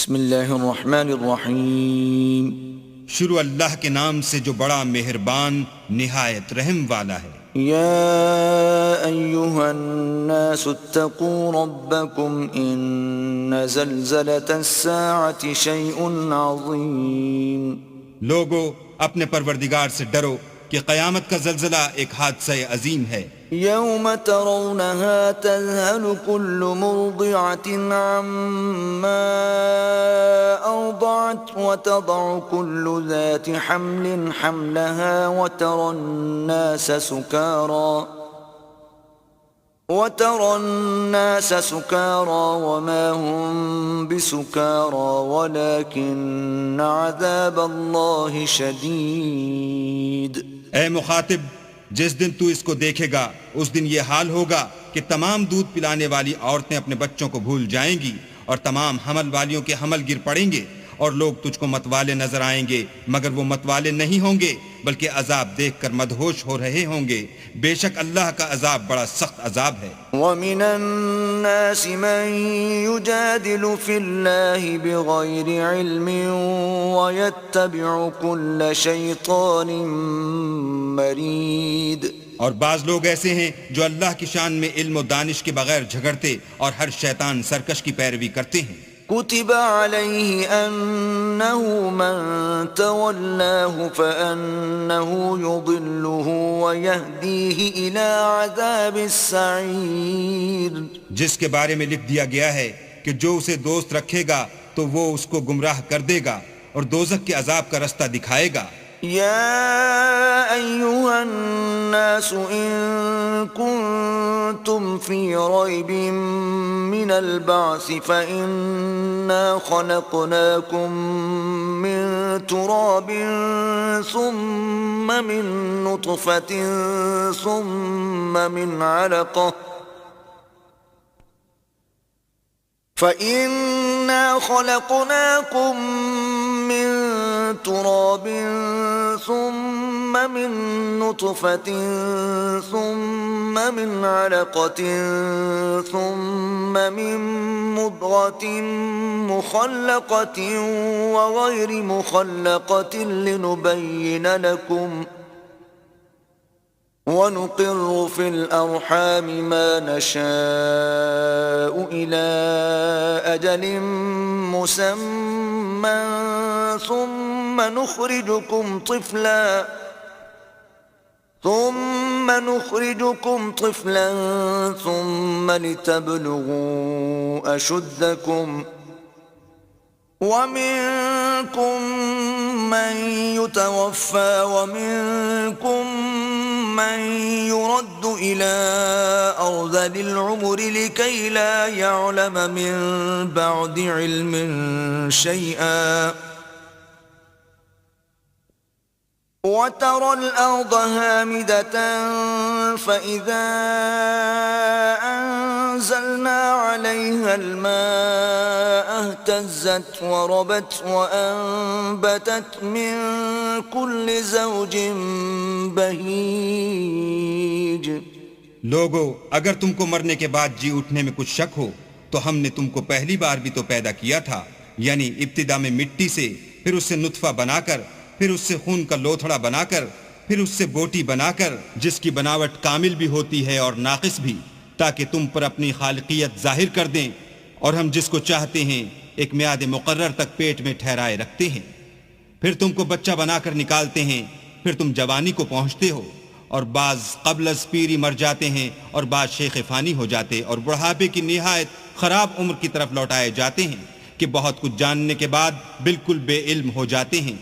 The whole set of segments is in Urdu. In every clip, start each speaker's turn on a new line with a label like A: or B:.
A: بسم اللہ الرحمن الرحیم.
B: شروع اللہ کے نام سے جو بڑا مہربان نہایت رحم والا ہے.
A: یا ایہا الناس اتقوا ربکم ان زلزلة الساعة شیء عظیم.
B: لوگو اپنے پروردگار سے ڈرو کہ قیامت کا زلزلہ ایک حادثہ عظیم ہے.
A: یوم ترونها تذهل كل مرضعة عما أرضعت وتضع كل ذات حمل حملها وترى الناس سكارى وما هم بسكارى ولكن عذاب الله شديد.
B: اے مخاطب، جس دن تو اس کو دیکھے گا اس دن یہ حال ہوگا کہ تمام دودھ پلانے والی عورتیں اپنے بچوں کو بھول جائیں گی اور تمام حمل والیوں کے حمل گر پڑیں گے اور لوگ تجھ کو متوالے نظر آئیں گے مگر وہ متوالے نہیں ہوں گے بلکہ عذاب دیکھ کر مدہوش ہو رہے ہوں گے. بے شک اللہ کا عذاب بڑا سخت عذاب ہے.
A: وَمِنَ النَّاسِ مَن يُجَادِلُ فِي اللَّهِ بِغَيْرِ عِلْمٍ وَيَتَّبِعُ كُلَّ شَيْطَانٍ مَرِيدٍ.
B: اور بعض لوگ ایسے ہیں جو اللہ کی شان میں علم و دانش کے بغیر جھگڑتے اور ہر شیطان سرکش کی پیروی کرتے ہیں.
A: كتب عليه أنه من تولاه فأنه يضله ويهديه إلى عذاب السعير.
B: جس کے بارے میں لکھ دیا گیا ہے کہ جو اسے دوست رکھے گا تو وہ اس کو گمراہ کر دے گا اور دوزخ کے عذاب کا رستہ دکھائے گا.
A: يا أيها الناس إن كنتم في ريب من البعث فإنا خلقناكم من تراب ثم من نطفة ثم من علقة فإنا خلقناكم من تراب ثم من نطفة ثم من علقة ثم من مضغة مخلقة وغير مخلقة لنبين لكم ونقر في الأرحام ما نشاء إلى أجل مسمى ثم نخرجكم طفلا ثم لتبلغوا أشدكم ومنكم من يتوفى ومنكم من يرد إلى أرذل العمر لكي لا يعلم من بعد علم شيئا وترى الأرض هامدة فإذا أنزلنا عليها الماء اهتزت وربت وأنبتت من كل زوج بهيج.
B: لوگو، اگر تم کو مرنے کے بعد جی اٹھنے میں کچھ شک ہو تو ہم نے تم کو پہلی بار بھی تو پیدا کیا تھا، یعنی ابتدا میں مٹی سے، پھر اس سے نطفہ بنا کر، پھر اس سے خون کا لوتھڑا بنا کر، پھر اس سے بوٹی بنا کر جس کی بناوٹ کامل بھی ہوتی ہے اور ناقص بھی، تاکہ تم پر اپنی خالقیت ظاہر کر دیں. اور ہم جس کو چاہتے ہیں ایک میعاد مقرر تک پیٹ میں ٹھہرائے رکھتے ہیں. پھر تم کو بچہ بنا کر نکالتے ہیں، پھر تم جوانی کو پہنچتے ہو، اور بعض قبل از پیری مر جاتے ہیں اور بعض شیخ فانی ہو جاتے اور بڑھاپے کی نہایت خراب عمر کی طرف لوٹائے جاتے ہیں کہ بہت کچھ جاننے کے بعد بالکل بے علم ہو جاتے ہیں.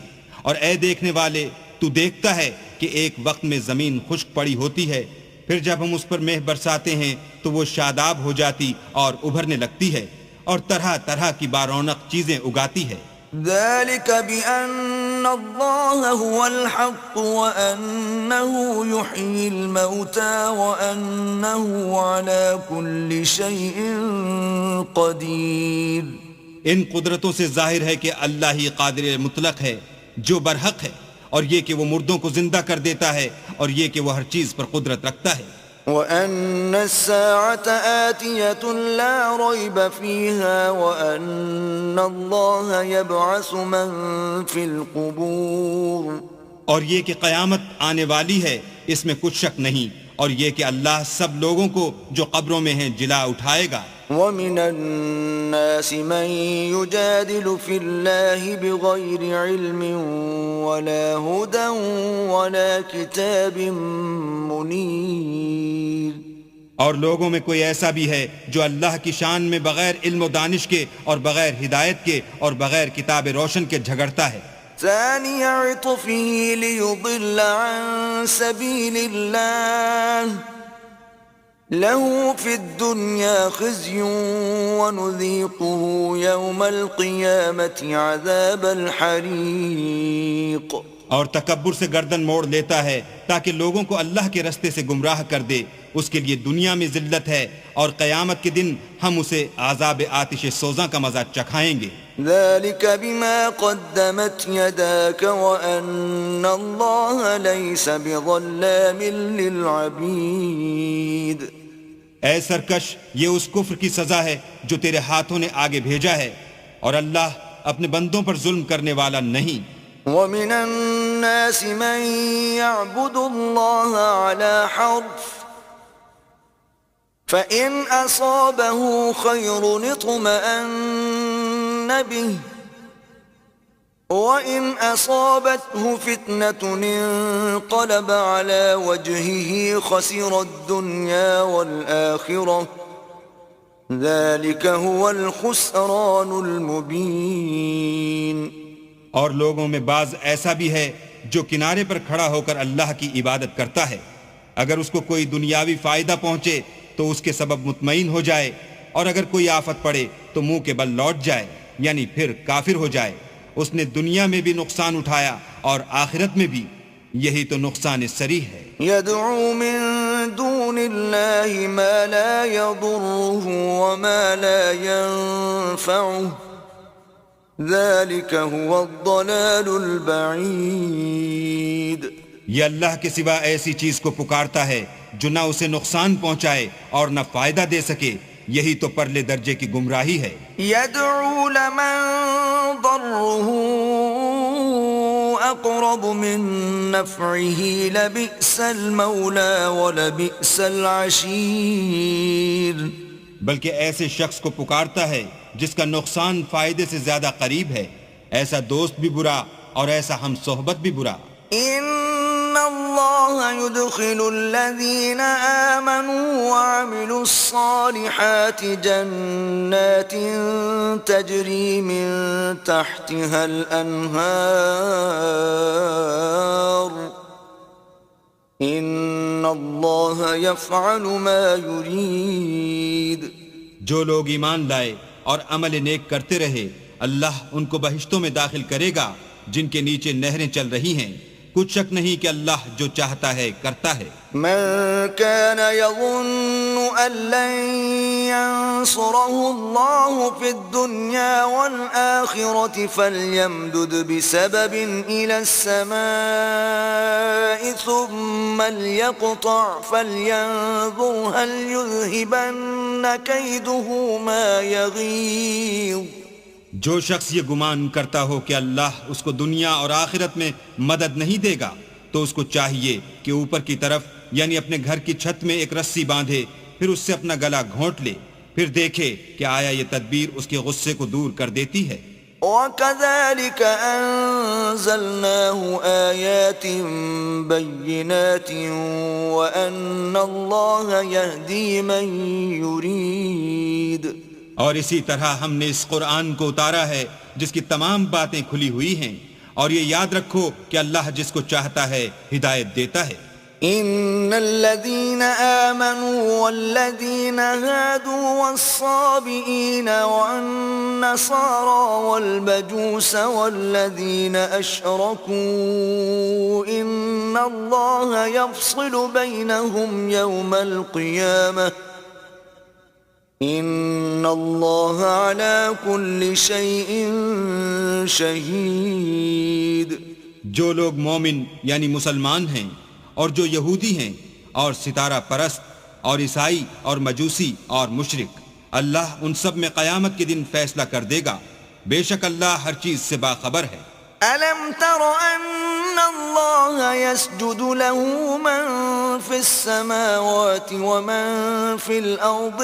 B: اور اے دیکھنے والے، تو دیکھتا ہے کہ ایک وقت میں زمین خشک پڑی ہوتی ہے، پھر جب ہم اس پر مہ برساتے ہیں تو وہ شاداب ہو جاتی اور ابھرنے لگتی ہے اور طرح طرح کی بارونق چیزیں اگاتی ہے.
A: ذلك بأن الله هو الحق وأنه يحيي الموتى وأنه على كل شيء قدير.
B: ان قدرتوں سے ظاہر ہے کہ اللہ ہی قادر مطلق ہے جو برحق ہے، اور یہ کہ وہ مردوں کو زندہ کر دیتا ہے، اور یہ کہ وہ ہر چیز پر قدرت رکھتا ہے.
A: وأن الساعة آتية لا ريب فيها وأن الله يبعث من في القبور.
B: اور یہ کہ قیامت آنے والی ہے اس میں کچھ شک نہیں، اور یہ کہ اللہ سب لوگوں کو جو قبروں میں ہیں جلا اٹھائے گا.
A: ومن الناس من يجادل في الله بغير علم ولا هدى ولا كتاب منير.
B: اور لوگوں میں کوئی ایسا بھی ہے جو اللہ کی شان میں بغیر علم و دانش کے اور بغیر ہدایت کے اور بغیر کتاب روشن کے جھگڑتا ہے.
A: ثاني عطفه ليضل عن سبيل الله له في الدنيا خزي ونذيقه يوم القيامة عذاب الحريق.
B: اور تکبر سے گردن موڑ لیتا ہے تاکہ لوگوں کو اللہ کے رستے سے گمراہ کر دے. اس کے لیے دنیا میں ذلت ہے اور قیامت کے دن ہم اسے عذاب آتش سوزاں کا مزہ چکھائیں گے.
A: ذلك بما قدمت يداك وأن الله ليس بظلام للعبيد.
B: اے سرکش، یہ اس کفر کی سزا ہے جو تیرے ہاتھوں نے آگے بھیجا ہے، اور اللہ اپنے بندوں پر ظلم کرنے والا نہیں.
A: ومن الناس من يعبد الله على حرف فإن أصابه خير اطمأن به وإن أصابته فتنة انقلب على وجهه خسر الدنيا والآخرة ذلك هو الخسران المبين.
B: اور لوگوں میں بعض ایسا بھی ہے جو کنارے پر کھڑا ہو کر اللہ کی عبادت کرتا ہے، اگر اس کو کوئی دنیاوی فائدہ پہنچے تو اس کے سبب مطمئن ہو جائے، اور اگر کوئی آفت پڑے تو منہ کے بل لوٹ جائے، یعنی پھر کافر ہو جائے. اس نے دنیا میں بھی نقصان اٹھایا اور آخرت میں بھی، یہی تو نقصان صریح ہے.
A: يدعو من دون الله ما لا يضره وما لا ينفعه ذلك هو الضلال البعید.
B: یہ اللہ کے سوا ایسی چیز کو پکارتا ہے جو نہ اسے نقصان پہنچائے اور نہ فائدہ دے سکے، یہی تو پرلے درجے کی گمراہی ہے.
A: يدعو لمن ضره اقرب من نفعه لبئس المولى ولبئس العشیر.
B: بلکہ ایسے شخص کو پکارتا ہے جس کا نقصان فائدے سے زیادہ قریب ہے، ایسا دوست بھی برا اور ایسا ہم صحبت بھی برا.
A: ان اللہ يدخل الذین آمنوا وعملوا الصالحات جنات تجری من تحتها الانہار ان اللہ یفعل ما یرید.
B: جو لوگ ایمان لائے اور عمل نیک کرتے رہے، اللہ ان کو بہشتوں میں داخل کرے گا جن کے نیچے نہریں چل رہی ہیں. کچھ شک نہیں کہ اللہ جو چاہتا ہے کرتا ہے.
A: من كان يظن أن لن ينصره الله في الدنيا والآخرة فليمدد بسبب إلى السماء ثم ليقطع فلينظر هل يذهبن كيده ما يغيظ.
B: جو شخص یہ گمان کرتا ہو کہ اللہ اس کو دنیا اور آخرت میں مدد نہیں دے گا تو اس کو چاہیے کہ اوپر کی طرف یعنی اپنے گھر کی چھت میں ایک رسی باندھے، پھر اس سے اپنا گلا گھونٹ لے، پھر دیکھے کہ آیا یہ تدبیر اس کے غصے کو دور کر دیتی ہے.
A: وَكَذَلِكَ أَنزَلْنَاهُ آيَاتٍ بَيِّنَاتٍ وَأَنَّ اللَّهَ يَهْدِي مَن يُرِيدُ.
B: اور اسی طرح ہم نے اس قرآن کو اتارا ہے جس کی تمام باتیں کھلی ہوئی ہیں، اور یہ یاد رکھو کہ اللہ جس کو چاہتا ہے ہدایت دیتا ہے.
A: ان الذين آمنوا والذين هادوا والصابئين والنصارى والمجوس والذين أشركوا إن الله يفصل بينهم يوم القيامة ان اللہ علی کل شیء شہید.
B: جو لوگ مومن یعنی مسلمان ہیں اور جو یہودی ہیں اور ستارہ پرست اور عیسائی اور مجوسی اور مشرک، اللہ ان سب میں قیامت کے دن فیصلہ کر دے گا، بے شک اللہ ہر چیز سے باخبر ہے۔
A: أَلَمْ تَرَ أَنَّ اللَّهَ يَسْجُدُ لَهُ مَن فِي السَّمَاوَاتِ وَمَن فِي الْأَرْضِ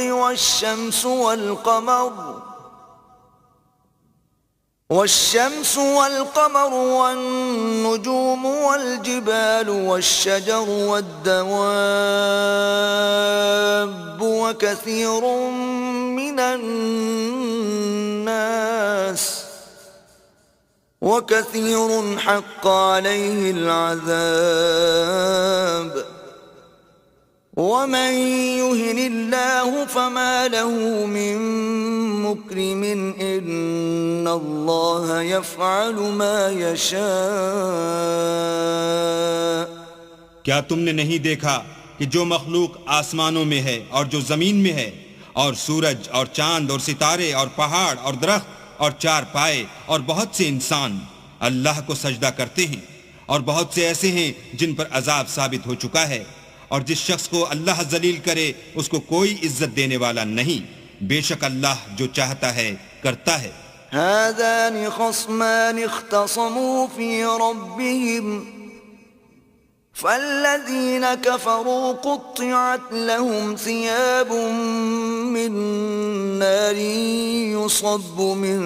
A: والشمس والقمر والنجوم والجبال والشجر والدواب وكثير حق عليه العذاب ومن يهن الله فما له من مكرم إن الله يفعل ما يشاء۔
B: کیا تم نے نہیں دیکھا کہ جو مخلوق آسمانوں میں ہے اور جو زمین میں ہے، اور سورج اور چاند اور ستارے اور پہاڑ اور درخت اور چار پائے اور بہت سے انسان اللہ کو سجدہ کرتے ہیں، اور بہت سے ایسے ہیں جن پر عذاب ثابت ہو چکا ہے، اور جس شخص کو اللہ ذلیل کرے اس کو کوئی عزت دینے والا نہیں، بے شک اللہ جو چاہتا ہے کرتا ہے۔
A: هذان خصمان اختصموا في ربهم فالذين كفروا قطعت لهم ثياب من نار يصب من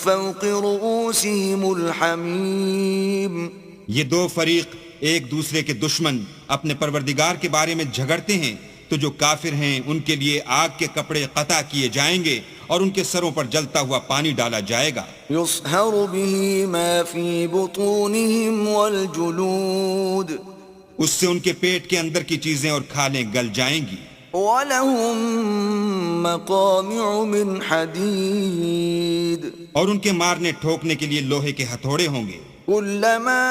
A: فوق رؤوسهم الحميم۔
B: یہ دو فریق ایک دوسرے کے دشمن اپنے پروردگار کے بارے میں جھگڑتے ہیں، تو جو کافر ہیں ان کے لیے آگ کے کپڑے قطع کیے جائیں گے اور ان کے سروں پر جلتا ہوا پانی ڈالا جائے گا۔
A: يصهر به ما في بطونهم والجلود،
B: اس سے ان کے پیٹ کے اندر کی چیزیں اور کھالیں گل جائیں گی۔
A: وَلَهُم مَّقَامِعُ مِنْ حَدِيدٍ،
B: اور ان کے مارنے ٹھوکنے کے لیے لوہے کے ہتھوڑے ہوں گے۔
A: كلما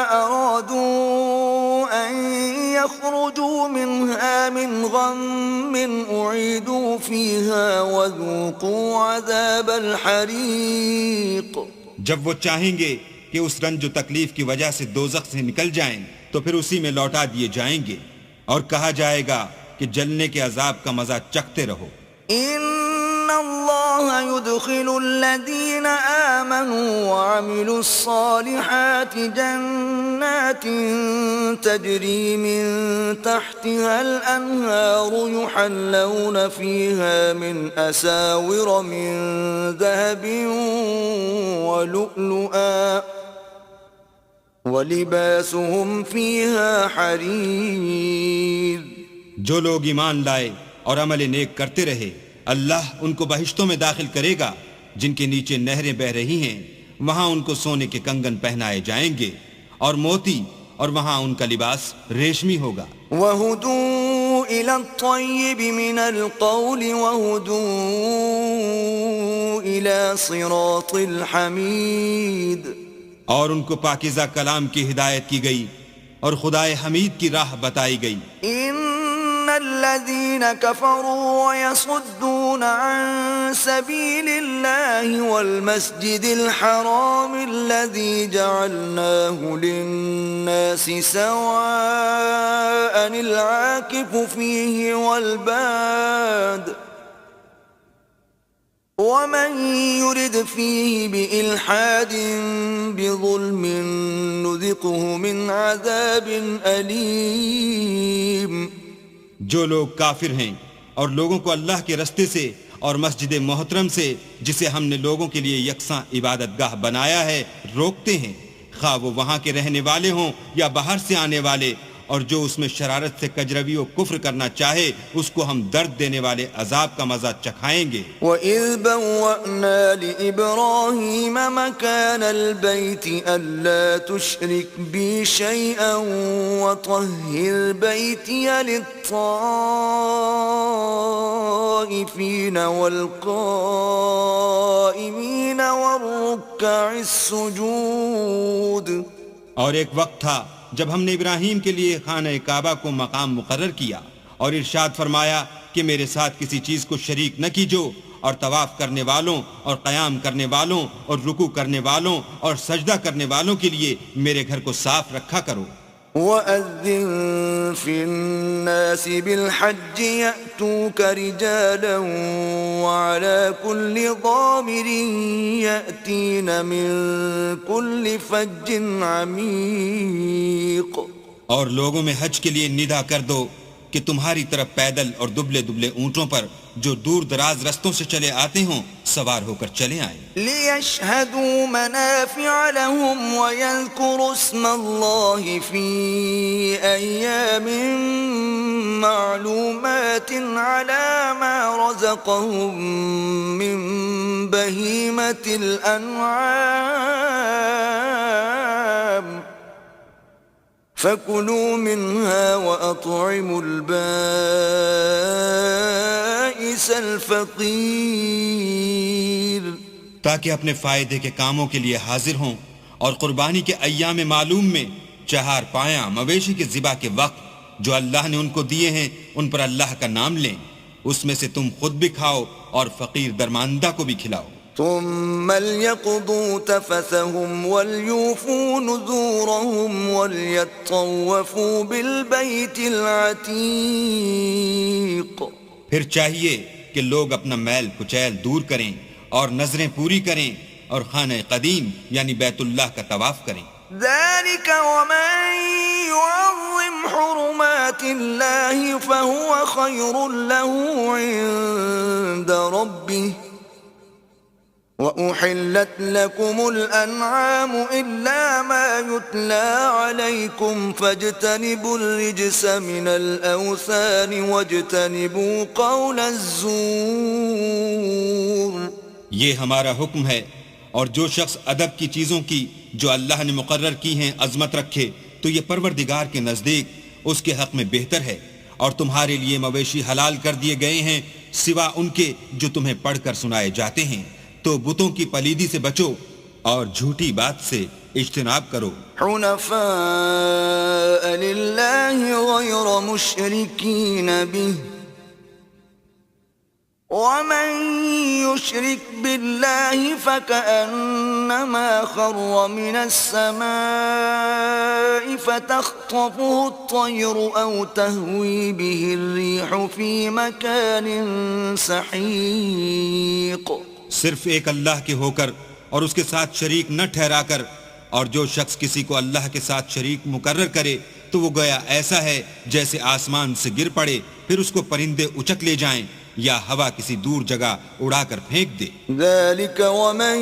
A: أرادوا أن يخرجوا منها من غم أعيدوا فيها وذوقوا عذاب الحريق۔
B: جب وہ چاہیں گے کہ اس رنج و تکلیف کی وجہ سے دوزخ سے نکل جائیں تو پھر اسی میں لوٹا دیے جائیں گے، اور کہا جائے گا کہ جلنے کے عذاب کا مزہ چکھتے رہو۔
A: إن الله يدخل الذين آمنوا وعملوا الصالحات جنات تجري من تحتها الأنهار يحلون فيها من أساور من ذهب ولؤلؤا ولباسهم فيها حرير۔
B: جو لوگ ایمان لائے اور عمل نیک کرتے رہے، اللہ ان کو بہشتوں میں داخل کرے گا جن کے نیچے نہریں بہ رہی ہیں، وہاں ان کو سونے کے کنگن پہنائے جائیں گے اور موتی، اور وہاں ان کا لباس ریشمی ہوگا۔
A: وَهُدُوا إِلَى الطَّيِّبِ مِنَ الْقَوْلِ وَهُدُوا إِلَى صِرَاطِ الْحَمِيدِ،
B: اور ان کو پاکیزہ کلام کی ہدایت کی گئی اور خدائے حمید کی راہ بتائی گئی۔
A: إِنَّ الَّذِينَ كَفَرُوا وَيَصُدُّونَ عَن سَبِيلِ اللَّهِ وَالْمَسْجِدِ الْحَرَامِ الَّذِي جَعَلْنَاهُ لِلنَّاسِ سَوَاءً الْعَاكِفُ فِيهِ وَالْبَادِ وَمَن يُرِدْ فِيهِ بِإِلْحَادٍ بِظُلْمٍ نُذِقْهُ مِنْ عَذَابٍ أَلِيمٍ۔
B: جو لوگ کافر ہیں اور لوگوں کو اللہ کے رستے سے اور مسجد محترم سے، جسے ہم نے لوگوں کے لیے یکساں عبادت گاہ بنایا ہے، روکتے ہیں، خواہ وہ وہاں کے رہنے والے ہوں یا باہر سے آنے والے، اور جو اس میں شرارت سے کجروی و کفر کرنا چاہے اس کو ہم درد دینے والے عذاب کا مزہ چکھائیں گے۔
A: وَإِذْ بَوَّأْنَا لِإِبْرَاهِيمَ مَكَانَ الْبَيْتِ أَلَّا تُشْرِكْ بِي شَيْئًا وَطَهِّرْ بَيْتِيَ لِلطَّائِفِينَ وَالْقَائِمِينَ وَالرُّكَّعِ السُّجُودِ۔
B: اور ایک وقت تھا جب ہم نے ابراہیم کے لیے خانہ کعبہ کو مقام مقرر کیا اور ارشاد فرمایا کہ میرے ساتھ کسی چیز کو شریک نہ کیجو، اور طواف کرنے والوں اور قیام کرنے والوں اور رکوع کرنے والوں اور سجدہ کرنے والوں کے لیے میرے گھر کو صاف رکھا کرو۔
A: وَأَذِّن فِي النَّاسِ بِالْحَجِّ يَأْتُوكَ رِجَالًا وَعَلَى كُلِّ ضَامِرٍ يَأْتِينَ مِنْ كُلِّ فَجٍّ عَمِيقٍ۔
B: اور لوگوں میں حج کے لیے ندا کر دو کہ تمہاری طرف پیدل اور دبلے دبلے اونٹوں پر جو دور دراز رستوں سے چلے آتے ہوں سوار ہو کر چلے آئیں۔
A: لِيَشْهَدُوا مَنَافِعَ لَهُمْ وَيَذْكُرُوا اسْمَ اللَّهِ فِي أَيَّامٍ مَّعْلُومَاتٍ عَلَى مَا رَزَقَهُم مِّن بَهِيمَةِ الْأَنْعَامِ فَكُلُوا مِنْهَا وَأَطْعِمُوا الْبَائِسَ الْفَقِيرَ،
B: تاکہ اپنے فائدے کے کاموں کے لیے حاضر ہوں اور قربانی کے ایام معلوم میں چہار پایاں مویشی کے ذبح کے وقت جو اللہ نے ان کو دیے ہیں ان پر اللہ کا نام لیں، اس میں سے تم خود بھی کھاؤ اور فقیر درماندہ کو بھی کھلاؤ۔
A: ثم ليقضوا تفثهم وليوفوا نذورهم وليطوفوا بالبيت العتيق۔
B: پھر چاہیے کہ لوگ اپنا میل کچیل دور کریں اور نظریں پوری کریں اور خانہ قدیم یعنی بیت اللہ کا طواف کریں۔
A: ذلك ومن يعظم حرمات الله فهو خير له عند ربه وأحلت لكم الأنعام إلا ما يتلى عليكم فاجتنبوا الرجس من الأوثان واجتنبوا قول الزور۔
B: یہ ہمارا حکم ہے، اور جو شخص ادب کی چیزوں کی جو اللہ نے مقرر کی ہیں عظمت رکھے تو یہ پروردگار کے نزدیک اس کے حق میں بہتر ہے، اور تمہارے لیے مویشی حلال کر دیے گئے ہیں سوا ان کے جو تمہیں پڑھ کر سنائے جاتے ہیں، تو بتوں کی پلیدی سے بچو اور جھوٹی بات سے اجتناب کرو۔
A: حنفاء للہ غیر مشرکین به ومن يشرك بالله فكأنما خر من السماء فتخطفه الطير أو تهوي به الريح في مكان سحيق۔
B: صرف ایک اللہ کے ہو کر اور اس کے ساتھ شریک نہ ٹھہرا کر، اور جو شخص کسی کو اللہ کے ساتھ شریک مقرر کرے تو وہ گویا ایسا ہے جیسے آسمان سے گر پڑے پھر اس کو پرندے اچک لے جائیں یا ہوا کسی دور جگہ اڑا کر پھینک دے۔
A: ذلك ومن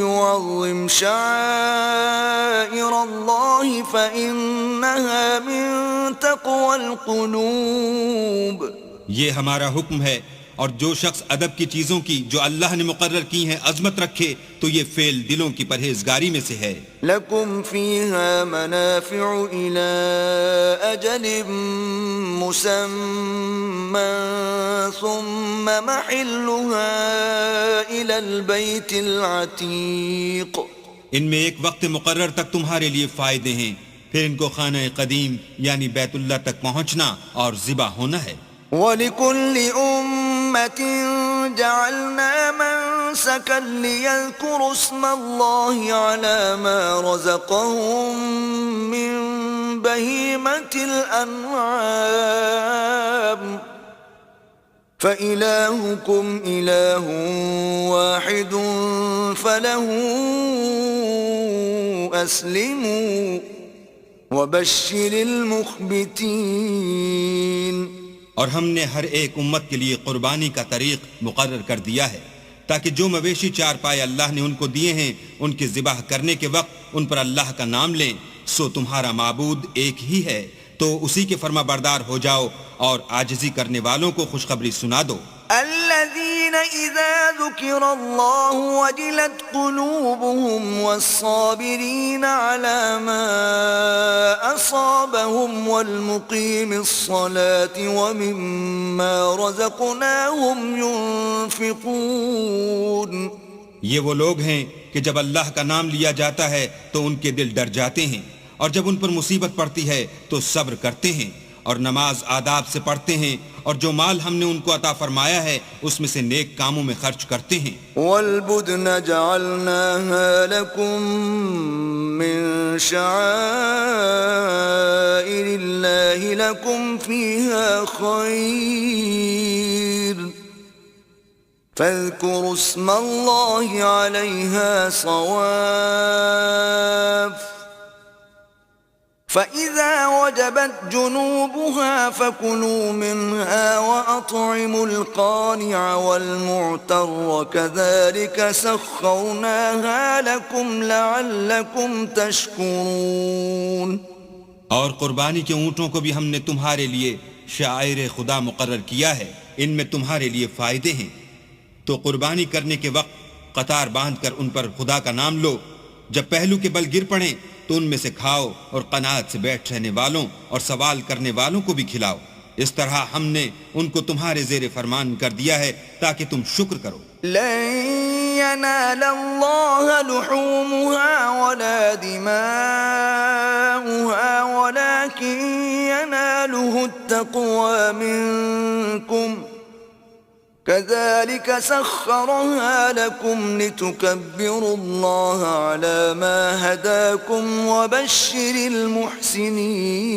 A: يعظم شعائر الله فإنها من تقوى القلوب۔
B: یہ ہمارا حکم ہے، اور جو شخص ادب کی چیزوں کی جو اللہ نے مقرر کی ہیں عظمت رکھے تو یہ فعل دلوں کی پرہیزگاری میں سے ہے۔
A: لکم فیہا منافع الی اجل مسمى ثم محلها الی البیت العتیق۔
B: ان میں ایک وقت مقرر تک تمہارے لیے فائدے ہیں، پھر ان کو خانہ قدیم یعنی بیت اللہ تک پہنچنا اور ذبح ہونا ہے۔
A: وَلِكُلِّ أُمَّةٍ جَعَلْنَا مَنسَكًا لِيَذْكُرُوا اسْمَ اللَّهِ عَلَى مَا رَزَقَهُم مِّن بَهِيمَةِ الْأَنْعَامِ فَإِلَٰهُكُمْ إِلَٰهٌ وَاحِدٌ فَلَهُ أَسْلِمُوا وَبَشِّرِ الْمُخْبِتِينَ۔
B: اور ہم نے ہر ایک امت کے لیے قربانی کا طریق مقرر کر دیا ہے تاکہ جو مویشی چار پائے اللہ نے ان کو دیے ہیں ان کے ذبح کرنے کے وقت ان پر اللہ کا نام لیں، سو تمہارا معبود ایک ہی ہے تو اسی کے فرما بردار ہو جاؤ اور عاجزی کرنے والوں کو خوشخبری سنا دو۔
A: الذين إذا ذكر الله وجلت قلوبهم والصابرين على ما أصابهم والمقيم الصلاة ومما رزقناهم ينفقون۔
B: یہ وہ لوگ ہیں کہ جب اللہ کا نام لیا جاتا ہے تو ان کے دل ڈر جاتے ہیں، اور جب ان پر مصیبت پڑتی ہے تو صبر کرتے ہیں، اور نماز آداب سے پڑھتے ہیں، اور جو مال ہم نے ان کو عطا فرمایا ہے اس میں سے نیک کاموں میں خرچ کرتے ہیں۔
A: وَالْبُدْنَ جَعَلْنَاهَا لَكُم مِّن شعائر الله لكم فيها خير فاذكروا اسم الله عليها صواف فإذا وجبت جنوبها فكلوا منها وأطعموا القانع والمعتر كذلك سخرناها لكم لعلكم تشكرون.
B: اور قربانی کے اونٹوں کو بھی ہم نے تمہارے لیے شعائر خدا مقرر کیا ہے، ان میں تمہارے لیے فائدے ہیں، تو قربانی کرنے کے وقت قطار باندھ کر ان پر خدا کا نام لو، جب پہلو کے بل گر پڑیں تو ان میں سے کھاؤ اور قناعت سے بیٹھ رہنے والوں اور سوال کرنے والوں کو بھی کھلاؤ. اس طرح ہم نے ان کو تمہارے زیر فرمان کر دیا ہے تاکہ تم شکر کرو.
A: لن ينال الله لحومها ولا دماؤها ولكن يناله التقوى منكم كذلك سخرها لكم لتكبروا الله على ما هداكم وبشر المحسنين.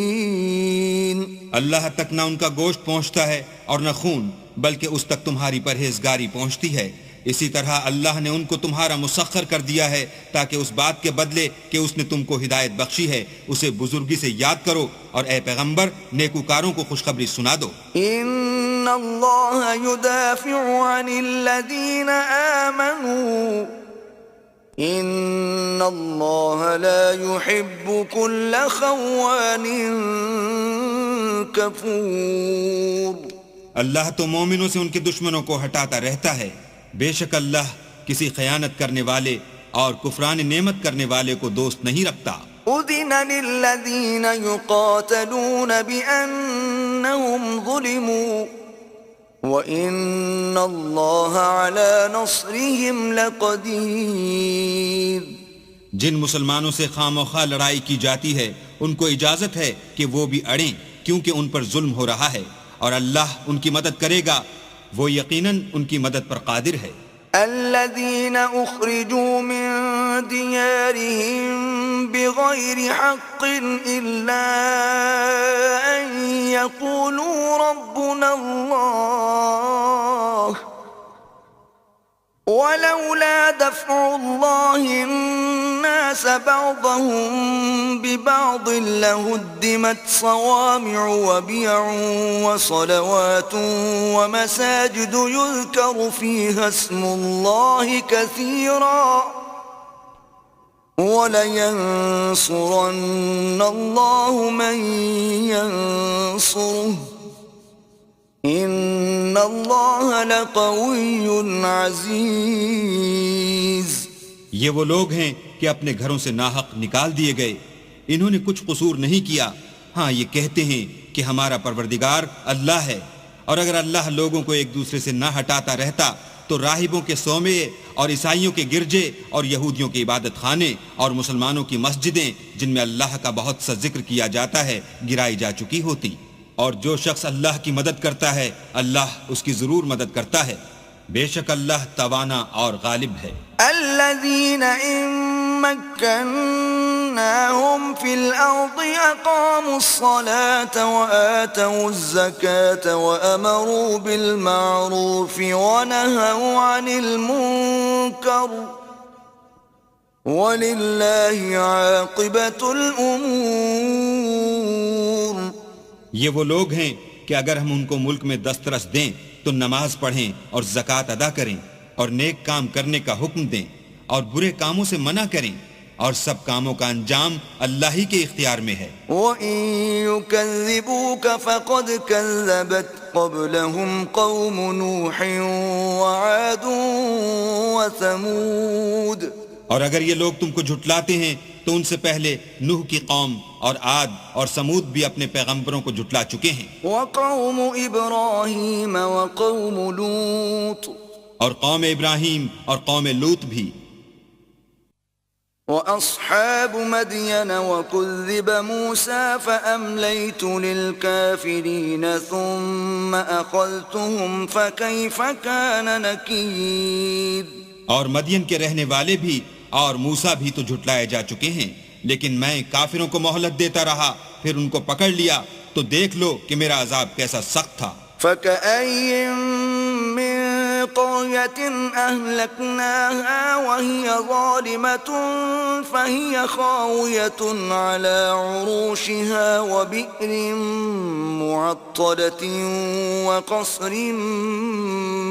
B: اللہ تک نہ ان کا گوشت پہنچتا ہے اور نہ خون، بلکہ اس تک تمہاری پرہیزگاری پہنچتی ہے. اسی طرح اللہ نے ان کو تمہارا مسخر کر دیا ہے تاکہ اس بات کے بدلے کہ اس نے تم کو ہدایت بخشی ہے اسے بزرگی سے یاد کرو، اور اے پیغمبر نیکوکاروں کو خوشخبری سنا دو.
A: ان اللہ یدافع عن الذین آمنوا ان اللہ لا يحب كل خوان کفور.
B: اللہ تو مومنوں سے ان کے دشمنوں کو ہٹاتا رہتا ہے، بے شک اللہ کسی خیانت کرنے والے اور کفران نعمت کرنے والے کو دوست نہیں رکھتا.
A: اذن للذین یقاتلون بأنہم ظلموا وَإِنَّ اللَّهَ عَلَى نَصْرِهِمْ لَقَدِيرٌ.
B: جن مسلمانوں سے خام و خواہ لڑائی کی جاتی ہے ان کو اجازت ہے کہ وہ بھی اڑیں، کیونکہ ان پر ظلم ہو رہا ہے، اور اللہ ان کی مدد کرے گا، وہ یقیناً ان کی مدد پر قادر ہے.
A: الذين أخرجوا من ديارهم بغير حق إلا أن يقولوا ربنا الله ولولا دفع الله الناس بعضهم ببعض لهدمت صوامع وبيع وصلوات ومساجد يذكر فيها اسم الله كثيرا ولينصرن الله من ينصره ان اللہ لقوی عزیز.
B: یہ وہ لوگ ہیں کہ اپنے گھروں سے ناحق نکال دیے گئے، انہوں نے کچھ قصور نہیں کیا. ہاں یہ کہتے ہیں کہ ہمارا پروردگار اللہ ہے، اور اگر اللہ لوگوں کو ایک دوسرے سے نہ ہٹاتا رہتا تو راہبوں کے صومعے اور عیسائیوں کے گرجے اور یہودیوں کے عبادت خانے اور مسلمانوں کی مسجدیں جن میں اللہ کا بہت سا ذکر کیا جاتا ہے گرائی جا چکی ہوتی. اور جو شخص اللہ کی مدد کرتا ہے اللہ اس کی ضرور مدد کرتا ہے، بے شک اللہ توانا اور غالب ہے.
A: الذين إن مكناهم في الأرض أقاموا الصلاة وآتوا الزكاة وأمروا بالمعروف ونهوا عن المنكر ولله عاقبة الأمور.
B: یہ وہ لوگ ہیں کہ اگر ہم ان کو ملک میں دسترس دیں تو نماز پڑھیں اور زکوٰۃ ادا کریں اور نیک کام کرنے کا حکم دیں اور برے کاموں سے منع کریں، اور سب کاموں کا انجام اللہ ہی کے اختیار میں ہے.
A: وَإِن يُكَذِّبُوكَ فَقَدْ كَذَّبَتْ قَبْلَهُمْ قَوْمُ نُوحٍ وَعَادٌ وَثَمُودَ.
B: اور اگر یہ لوگ تم کو جھٹلاتے ہیں تو ان سے پہلے نوح کی قوم اور عاد اور سمود بھی اپنے پیغمبروں کو جھٹلا چکے ہیں.
A: وَقَوْمُ إِبْرَاهِيمَ وَقَوْمُ لُوطٍ.
B: اور قوم ابراہیم اور قوم لوط بھی.
A: وَأَصْحَابُ مَدْيَنَ وَكُذِّبَ مُوسَى فَأَمْلَيْتُ لِلْكَافِرِينَ ثُمَّ أَخَذْتُهُمْ فَكَيْفَ كَانَ نَكِيرٌ.
B: اور مدین کے رہنے والے بھی اور موسیٰ بھی تو جھٹلائے جا چکے ہیں، لیکن میں کافروں کو مہلت دیتا رہا، پھر ان کو پکڑ لیا، تو دیکھ لو کہ میرا عذاب کیسا سخت تھا۔
A: فكأي من قرية أهلكناها وهي ظالمة فهي خاوية على عروشها وبئر معطلة وقصر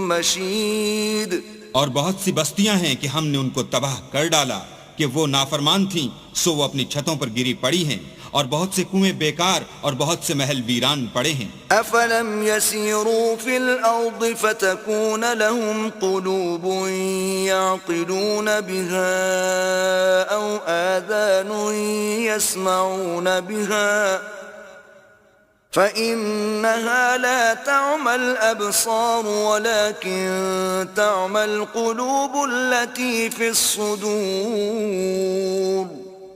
A: مشيد۔
B: اور بہت سی بستیاں ہیں کہ ہم نے ان کو تباہ کر ڈالا کہ وہ نافرمان تھیں، سو وہ اپنی چھتوں پر گری پڑی ہیں، اور بہت سے کنویں بیکار اور بہت سے محل ویران پڑے ہیں۔
A: أفلم يسيروا في الأرض فتكون لهم قلوب يعقلون بها أو آذان يسمعون بها فإنها لا تعمى الأبصار ولكن تعمى القلوب التي في الصدور۔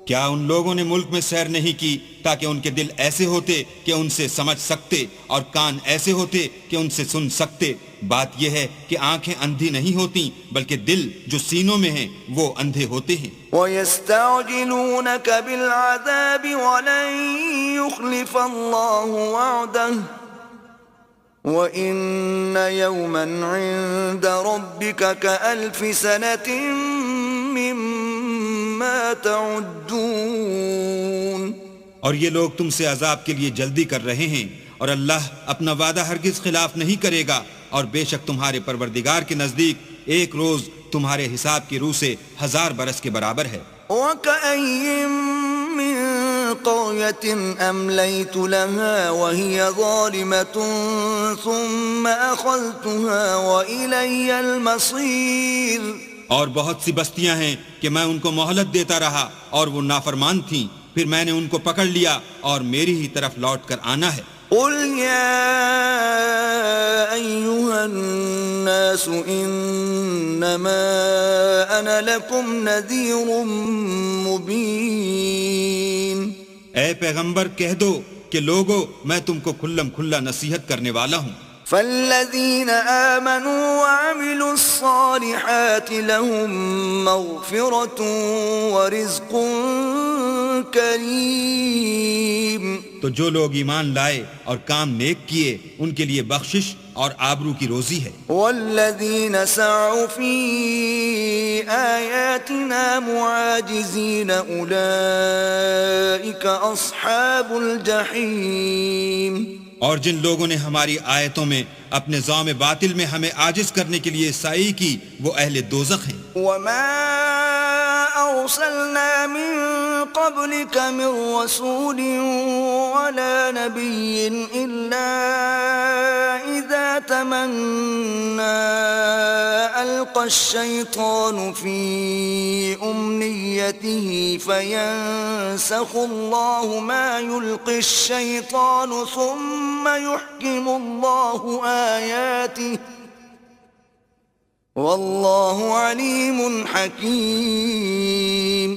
B: کیا ان لوگوں نے ملک میں سیر نہیں کی تاکہ ان کے دل ایسے ہوتے کہ ان سے سمجھ سکتے اور کان ایسے ہوتے کہ ان سے سن سکتے؟ بات یہ ہے کہ آنکھیں اندھی نہیں ہوتی بلکہ دل جو سینوں میں ہیں وہ اندھے ہوتے ہیں۔
A: وَيَسْتَعْجِلُونَكَ بِالْعَذَابِ وَلَن يُخْلِفَ اللَّهُ وَعْدَهُ وَإِنَّ يَوْمًا عِندَ رَبِّكَ كَأَلْفِ سَنَةٍ مِّمَّا تَعُدُّونَ۔
B: اور یہ لوگ تم سے عذاب کے لیے جلدی کر رہے ہیں، اور اللہ اپنا وعدہ ہرگز خلاف نہیں کرے گا، اور بے شک تمہارے پروردگار کے نزدیک ایک روز تمہارے حساب کی روح سے 1000 برس کے برابر ہے۔
A: وَكَأَيٍّ مِّن قَرْيَةٍ أَمْلَيْتُ لَهَا وَهِيَ ظَالِمَةٌ ثُمَّ أَخَذْتُهَا وَإِلَيَّ الْمَصِيرُ۔
B: اور بہت سی بستیاں ہیں کہ میں ان کو مہلت دیتا رہا اور وہ نافرمان تھیں، پھر میں نے ان کو پکڑ لیا اور میری ہی طرف لوٹ کر آنا ہے۔
A: قُلْ يَا أَيُّهَا النَّاسُ إِنَّمَا أَنَا لَكُمْ نَذِيرٌ مُبِينٌ۔
B: اے پیغمبر کہہ دو کہ لوگو میں تم کو کھلم کھلا نصیحت کرنے والا ہوں۔
A: فالذين آمنوا وعملوا الصالحات لهم مغفرة ورزق کریم۔
B: تو جو لوگ ایمان لائے اور کام نیک کیے ان کے لیے بخشش اور آبرو کی روزی ہے۔
A: والذین سعوا فی آیاتنا معاجزین اولئک اصحاب الجحیم۔
B: اور جن لوگوں نے ہماری آیتوں میں اپنے ذوم باطل میں ہمیں عاجز کرنے کے لیے سعی کی وہ اہل دوزخ ہیں۔
A: وما ارسلنا من قبلك من رسول ولا نبي الا اذا تمنى القى الشيطان في امنيته فينسخ الله ما يلقي الشيطان ثم يحكم الله آياته واللہ علیم حکیم۔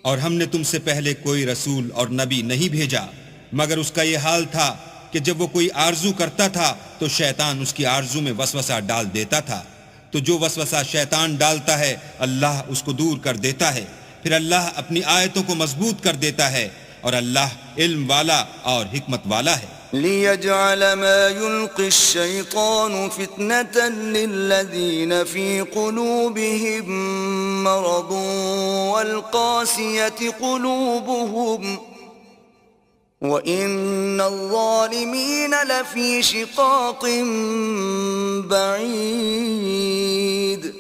B: اور ہم نے تم سے پہلے کوئی رسول اور نبی نہیں بھیجا مگر اس کا یہ حال تھا کہ جب وہ کوئی آرزو کرتا تھا تو شیطان اس کی آرزو میں وسوسہ ڈال دیتا تھا، تو جو وسوسہ شیطان ڈالتا ہے اللہ اس کو دور کر دیتا ہے، پھر اللہ اپنی آیتوں کو مضبوط کر دیتا ہے، اور اللہ علم والا اور حکمت والا ہے۔
A: لِيَجْعَلَ مَا يُلْقِي الشَّيْطَانُ فِتْنَةً لِلَّذِينَ فِي قُلُوبِهِم مَّرَضٌ وَالْقَاسِيَةِ قُلُوبُهُمْ وَإِنَّ الظَّالِمِينَ لَفِي شِقَاقٍ بَعِيدٍ۔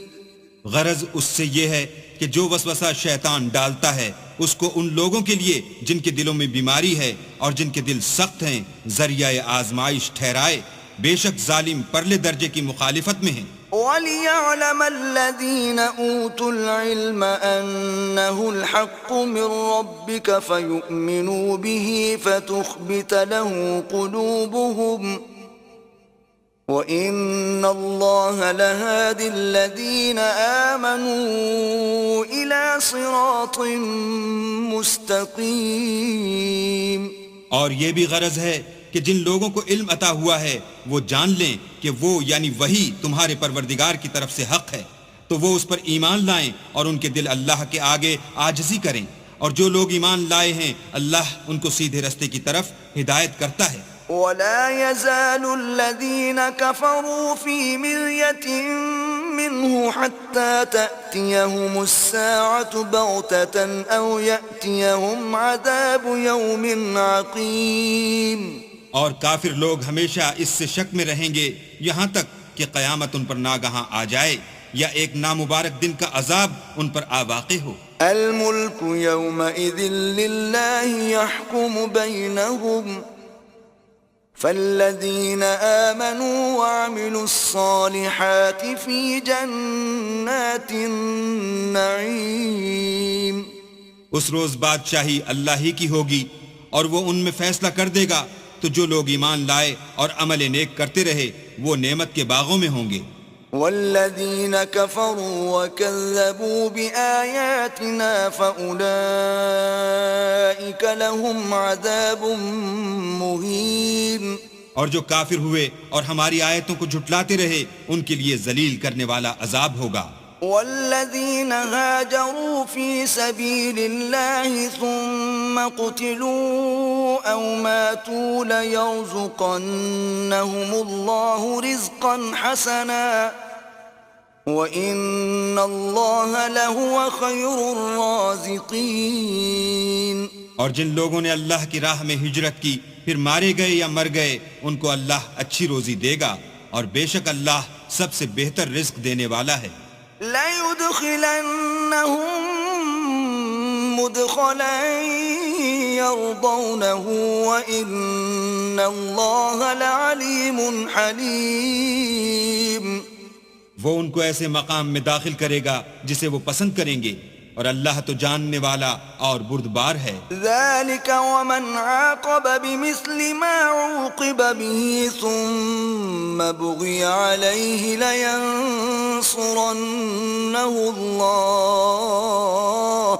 B: غرض اس سے یہ ہے کہ جو وسوسہ شیطان ڈالتا ہے اس کو ان لوگوں کے لیے جن کے دلوں میں بیماری ہے اور جن کے دل سخت ہیں ذریعہ آزمائش ٹھہرائے، بے شک ظالم پرلے درجے کی مخالفت میں ہیں۔
A: وَلِيَعْلَمَ الَّذِينَ أُوتُوا الْعِلْمَ أَنَّهُ الْحَقُّ مِنْ رَبِّكَ فَيُؤْمِنُوا بِهِ فَتُخْبِتَ لَهُ قُلُوبُهُمْ وَإِنَّ اللَّهَ لَهَادِ الَّذِينَ آمَنُوا إِلَى صِرَاطٍ مُسْتَقِيمٍ۔
B: اور یہ بھی غرض ہے کہ جن لوگوں کو علم عطا ہوا ہے وہ جان لیں کہ وہ یعنی وہی تمہارے پروردگار کی طرف سے حق ہے، تو وہ اس پر ایمان لائیں اور ان کے دل اللہ کے آگے عاجزی کریں، اور جو لوگ ایمان لائے ہیں اللہ ان کو سیدھے رستے کی طرف ہدایت کرتا ہے.
A: ولا يزال الذين كفروا في مرية منه حتى تأتيهم الساعة بغتة أو يأتيهم عذاب يوم عقيم.
B: اور کافر لوگ ہمیشہ اس سے شک میں رہیں گے یہاں تک کہ قیامت ان پر ناگہاں آ جائے یا ایک نامبارک دن کا عذاب ان پر آ واقع ہو.
A: الملك يومئذ لله يحكم بينهم فالذين آمنوا وعملوا الصالحات في جنات النعيم.
B: اس روز بادشاہی اللہ ہی کی ہوگی اور وہ ان میں فیصلہ کر دے گا، تو جو لوگ ایمان لائے اور عمل نیک کرتے رہے وہ نعمت کے باغوں میں ہوں گے.
A: والذين كفروا وكذبوا بآياتنا فأولئك لهم عذاب مهين.
B: اور جو کافر ہوئے اور ہماری آیتوں کو جھٹلاتے رہے ان کے لیے ذلیل کرنے والا عذاب ہوگا.
A: والذين هاجروا في سبيل الله ثم قتلوا أو ماتوا ليرزقنهم الله رزقا حسنا وَإِنَّ اللَّهَ لَهُوَ خَيْرُ الرَّازِقِينَ.
B: اور جن لوگوں نے اللہ کی راہ میں ہجرت کی پھر مارے گئے یا مر گئے ان کو اللہ اچھی روزی دے گا اور بے شک اللہ سب سے بہتر رزق دینے والا ہے.
A: لَيُدْخِلَنَّهُمْ مُدْخَلًا يَرْضَوْنَهُ وَإِنَّ اللَّهَ لَعَلِيمٌ حَلِيمٌ.
B: وہ ان کو ایسے مقام میں داخل کرے گا جسے وہ پسند کریں گے اور اللہ تو جاننے والا اور بردبار ہے.
A: ذَلِكَ وَمَنْ عَاقَبَ بِمِثْلِ مَا عُوقِبَ بِهِ ثُمَّ بُغِيَ عَلَيْهِ لَيَنصُرَنَّهُ اللَّهُ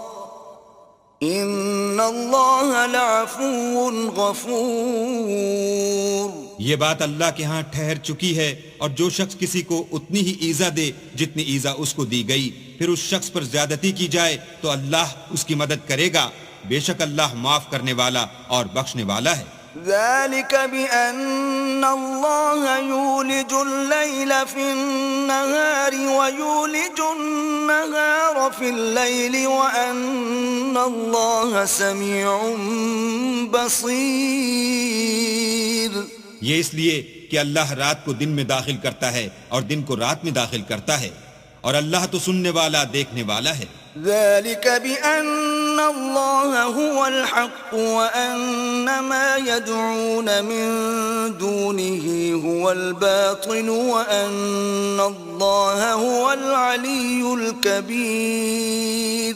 A: إِنَّ اللَّهَ لَعَفُوٌّ غَفُورٌ.
B: یہ بات اللہ کے ہاں ٹھہر چکی ہے، اور جو شخص کسی کو اتنی ہی ایذا دے جتنی ایذا اس کو دی گئی پھر اس شخص پر زیادتی کی جائے تو اللہ اس کی مدد کرے گا، بے شک اللہ معاف کرنے والا اور بخشنے والا ہے.
A: ذَلِكَ بِأَنَّ اللَّهَ يُولِجُ اللَّيْلَ فِي النَّهَارِ وَيُولِجُ النَّهَارَ فِي اللَّيْلِ وَأَنَّ اللَّهَ سَمِيعٌ بَصِيرٌ.
B: یہ اس لیے کہ اللہ رات کو دن میں داخل کرتا ہے اور دن کو رات میں داخل کرتا ہے، اور اللہ تو سننے والا دیکھنے والا ہے.
A: ذَلِكَ بِأَنَّ اللَّهَ هُوَ الْحَقُّ وَأَنَّ مَا يَدْعُونَ مِن دُونِهِ هُوَ الْبَاطِلُ وَأَنَّ اللَّهَ هُوَ الْعَلِيُّ الْكَبِيرُ.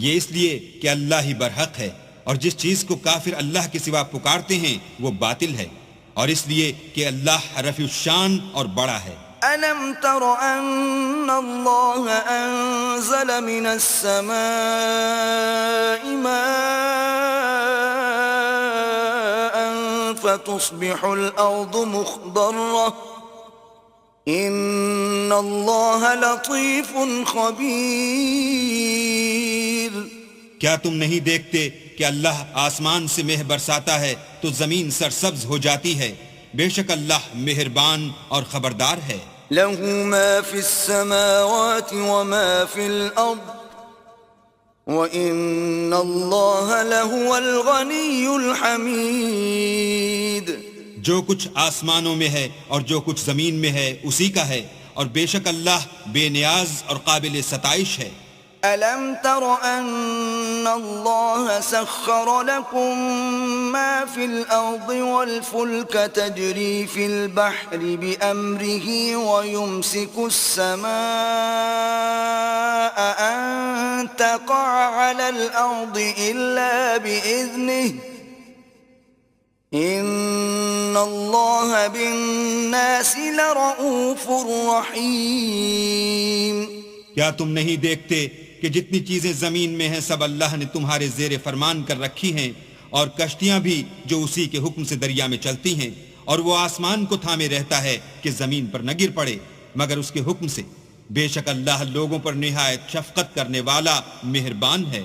A: یہ
B: اس لیے کہ اللہ ہی برحق ہے اور جس چیز کو کافر اللہ کے سوا پکارتے ہیں وہ باطل ہے، اور اس لیے کہ اللہ رفیع الشان اور بڑا ہے.
A: أَلَمْ تَرَ أَنَّ اللَّهَ أَنزَلَ مِنَ السَّمَاءِ مَاءً فَتُصْبِحُ الْأَرْضُ مُخْضَرَّةً إِنَّ اللَّهَ لَطِيفٌ خَبِيرٌ.
B: کیا تم نہیں دیکھتے کہ اللہ آسمان سے مہ برساتا ہے تو زمین سرسبز ہو جاتی ہے، بے شک اللہ مہربان اور خبردار ہے.
A: لَهُ مَا فِي السَّمَاوَاتِ وَمَا فِي الْأَرْضِ وَإِنَّ اللَّهَ لَهُوَ الْغَنِيُّ الْحَمِيدُ.
B: جو کچھ آسمانوں میں ہے اور جو کچھ زمین میں ہے اسی کا ہے، اور بے شک اللہ بے نیاز اور قابل ستائش ہے.
A: أَلَمْ تَرَ أَنَّ اللَّهَ سَخَّرَ لَكُم مَّا فِي الْأَرْضِ وَالْفُلْكَ تَجْرِي فِي الْبَحْرِ بِأَمْرِهِ وَيُمْسِكُ السَّمَاءَ أَن تَقَعَ عَلَى الْأَرْضِ إِلَّا بِإِذْنِهِ إِنَّ اللَّهَ بِالنَّاسِ لَرَءُوفٌ رَّحِيمٌ.
B: کیا تم نہیں دیکھتے کہ جتنی چیزیں زمین میں ہیں سب اللہ نے تمہارے زیر فرمان کر رکھی ہیں، اور کشتیاں بھی جو اسی کے حکم سے دریا میں چلتی ہیں، اور وہ آسمان کو تھامے رہتا ہے کہ زمین پر نہ گر پڑے مگر اس کے حکم سے. بے شک اللہ لوگوں پر نہایت شفقت کرنے والا مہربان ہے.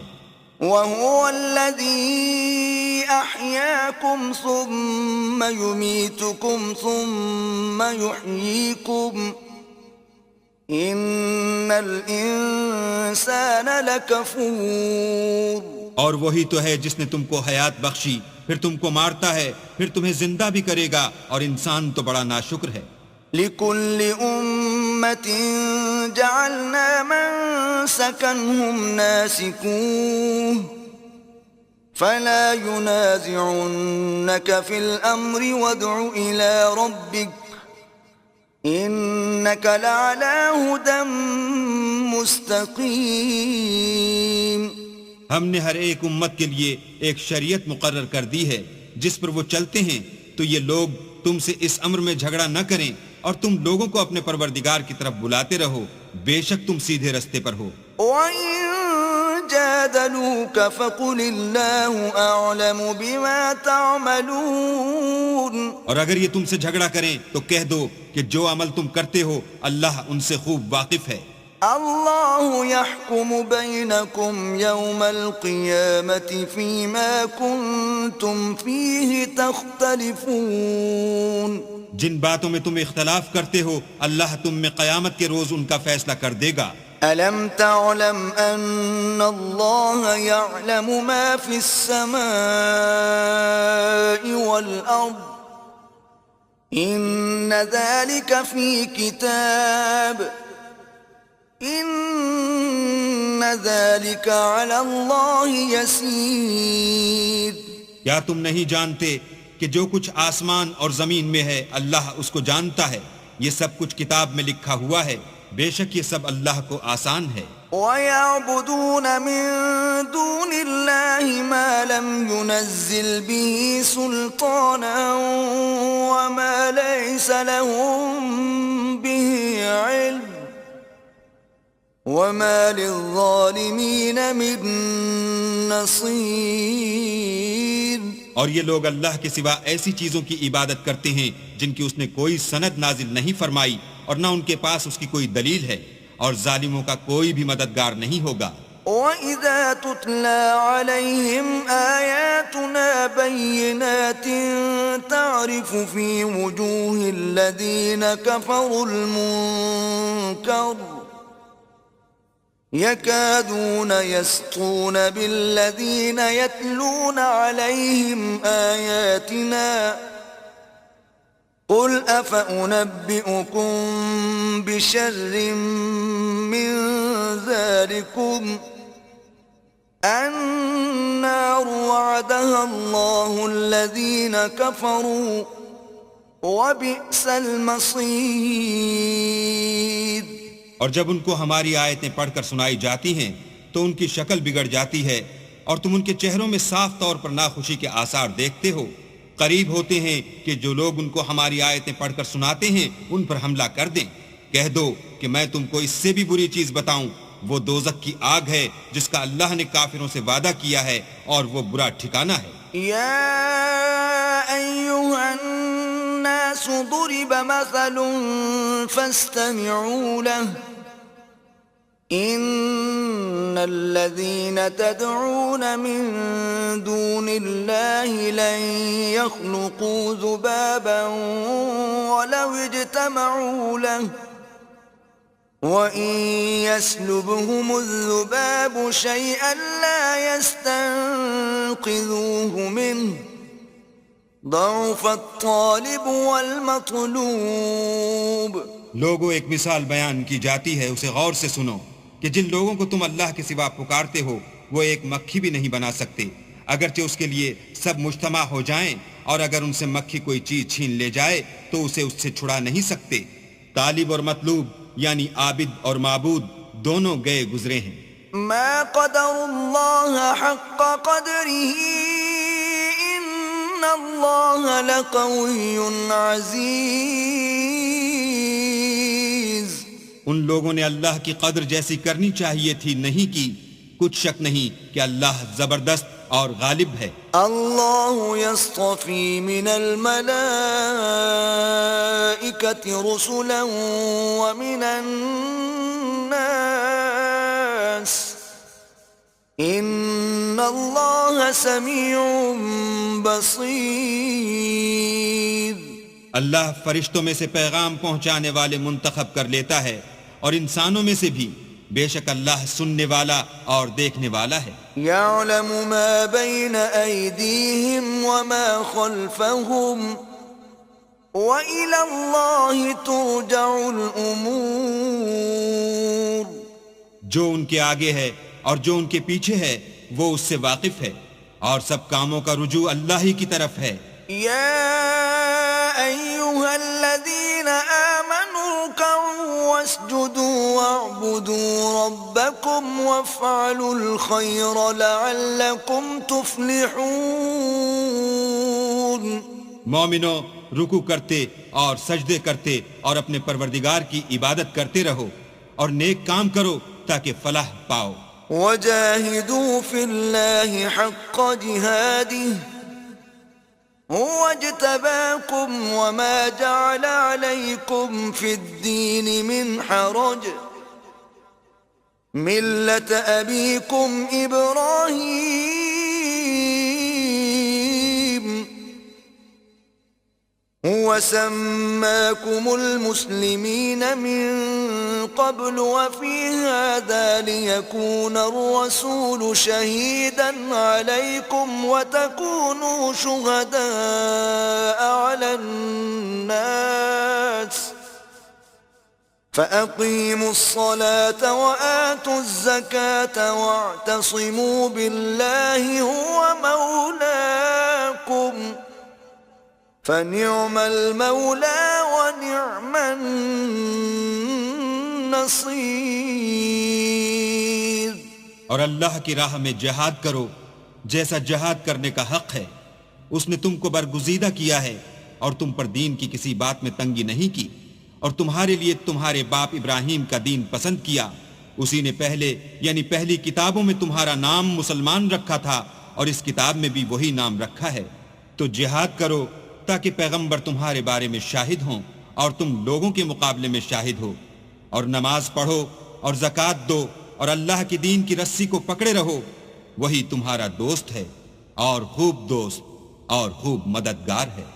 A: وهو الذي أحياكم ثم يميتكم ثم يحييكم إن الإنسان لكفور.
B: اور وہی تو ہے جس نے تم کو حیات بخشی، پھر تم کو مارتا ہے، پھر تمہیں زندہ بھی کرے گا، اور انسان تو بڑا ناشکر ہے.
A: لكل أمة جعلنا منسكا هم ناسكوه فلا ينازعنك في الأمر وادع إلى ربك إنك لعلى هدى مستقيم.
B: ہم نے ہر ایک امت کے لیے ایک شریعت مقرر کر دی ہے جس پر وہ چلتے ہیں، تو یہ لوگ تم سے اس امر میں جھگڑا نہ کریں، اور تم لوگوں کو اپنے پروردگار کی طرف بلاتے رہو، بے شک تم سیدھے رستے پر ہو.
A: وَإِن جَادَلُوكَ فَقُلِ اللَّهُ أَعْلَمُ بِمَا تَعْمَلُونَ.
B: اور اگر یہ تم سے جھگڑا کریں تو کہہ دو کہ جو عمل تم کرتے ہو اللہ ان سے خوب واقف ہے.
A: اللہ يحكم بينكم يوم القيامة فيما كنتم فيه تختلفون.
B: جن باتوں میں تم اختلاف کرتے ہو اللہ تم میں قیامت کے روز ان کا فیصلہ کر دے گا.
A: ألم تعلم أن الله يعلم ما في السماء والأرض إن ذلك في كتاب إن ذلك على الله يسير.
B: کیا تم نہیں جانتے کہ جو کچھ آسمان اور زمین میں ہے اللہ اس کو جانتا ہے، یہ سب کچھ کتاب میں لکھا ہوا ہے، بے شک یہ سب اللہ کو آسان ہے.
A: وَيَعْبُدُونَ مِن دُونِ اللَّهِ مَا لَمْ يُنَزِّلْ بِهِ سُلْطَانًا وَمَا لَيْسَ لَهُم بِهِ عِلْمٌ وَمَا لِلظَّالِمِينَ مِن نَصِيرٍ.
B: اور یہ لوگ اللہ کے سوا ایسی چیزوں کی عبادت کرتے ہیں جن کی اس نے کوئی سند نازل نہیں فرمائی، اور نہ ان کے پاس اس کی کوئی دلیل ہے، اور ظالموں کا کوئی بھی مددگار نہیں ہوگا.
A: وَإِذَا تُتْلَى عَلَيْهِمْ آيَاتُنَا بَيِّنَاتٍ تَعْرِفُ فِي وُجُوهِ الَّذِينَ كَفَرُوا الْمُنكَرَ يَكَادُونَ يَسْطُونَ بِالَّذِينَ يَتْلُونَ عَلَيْهِمْ آيَاتِنَا قُلْ أَفَأُنَبِّئُكُم بِشَرٍّ مِّن ذَلِكُمْ النَّارُ وَعَدَهَا اللَّهُ الَّذِينَ كَفَرُوا وَبِئْسَ الْمَصِيرُ.
B: اور جب ان کو ہماری آیتیں پڑھ کر سنائی جاتی ہیں تو ان کی شکل بگڑ جاتی ہے، اور تم ان کے چہروں میں صاف طور پر ناخوشی کے آثار دیکھتے ہو. قریب ہوتے ہیں کہ جو لوگ ان کو ہماری آیتیں پڑھ کر سناتے ہیں ان پر حملہ کر دیں. کہہ دو کہ میں تم کو اس سے بھی بری چیز بتاؤں، وہ دوزخ کی آگ ہے جس کا اللہ نے کافروں سے وعدہ کیا ہے، اور وہ برا ٹھکانہ ہے.
A: يا أيها الناس ضرب مثل فاستمعوا له إن الذين تدعون من دون الله لن يخلقوا ذبابا ولو اجتمعوا له وَإِن يَسْلُبْهُمُ الذُّبَابُ شَيْئًا لَا يَسْتَنقِذُوهُ مِنْهُ ضَعُفَ الطَّالِبُ وَالْمَطْلُوبُ.
B: لوگوں ایک مثال بیان کی جاتی ہے، اسے غور سے سنو کہ جن لوگوں کو تم اللہ کے سوا پکارتے ہو وہ ایک مکھی بھی نہیں بنا سکتے، اگرچہ اس کے لیے سب مجتمع ہو جائیں، اور اگر ان سے مکھی کوئی چیز چھین لے جائے تو اسے اس سے چھڑا نہیں سکتے. طالب اور مطلوب یعنی عابد اور معبود دونوں گئے گزرے ہیں.
A: ما قدر اللہ حق قدره ان اللہ لقوی عزیز.
B: ان لوگوں نے اللہ کی قدر جیسی کرنی چاہیے تھی نہیں کی. کچھ شک نہیں کہ اللہ زبردست اور غالب ہے.
A: اللہ یصطفی من الملائکۃ رسلا ومن الناس ان اللہ سمیع بصیر.
B: اللہ فرشتوں میں سے پیغام پہنچانے والے منتخب کر لیتا ہے اور انسانوں میں سے بھی، بے شک اللہ سننے والا اور دیکھنے والا ہے.
A: یعلم ما بین ایدیہم وما خلفہم وَإِلَى اللَّهِ تُرْجَعُ الْأُمُورِ.
B: جو ان کے آگے ہے اور جو ان کے پیچھے ہے وہ اس سے واقف ہے، اور سب کاموں کا رجوع اللہ ہی کی طرف ہے.
A: یا ایھا الذین آمنوا ارکعوا واسجدوا واعبدوا ربکم وافعلوا الخیر لعلکم تفلحون.
B: مومنو، رکوع کرتے اور سجدے کرتے اور اپنے پروردگار کی عبادت کرتے رہو اور نیک کام کرو تاکہ فلاح پاؤ.
A: وجاہدوا فی اللہ حق جہادہ هو اجتباکم وما جعل علیکم فی الدین من حرج ملة ابیکم ابراہیم وسماكم المسلمين من قبل وفي هذا ليكون الرسول شهيدا عليكم وتكونوا شهداء على الناس فأقيموا الصلاة وآتوا الزكاة واعتصموا بالله هو مولاكم فَنِعْمَ الْمَوْلَى وَنِعْمَ النَّصِيرُ.
B: اور اللہ کی راہ میں جہاد کرو جیسا جہاد کرنے کا حق ہے. اس نے تم کو برگزیدہ کیا ہے اور تم پر دین کی کسی بات میں تنگی نہیں کی، اور تمہارے لیے تمہارے باپ ابراہیم کا دین پسند کیا. اسی نے پہلے یعنی پہلی کتابوں میں تمہارا نام مسلمان رکھا تھا اور اس کتاب میں بھی وہی نام رکھا ہے. تو جہاد کرو تاکہ پیغمبر تمہارے بارے میں شاہد ہوں اور تم لوگوں کے مقابلے میں شاہد ہو. اور نماز پڑھو اور زکوٰۃ دو اور اللہ کی دین کی رسی کو پکڑے رہو، وہی تمہارا دوست ہے اور خوب دوست اور خوب مددگار ہے.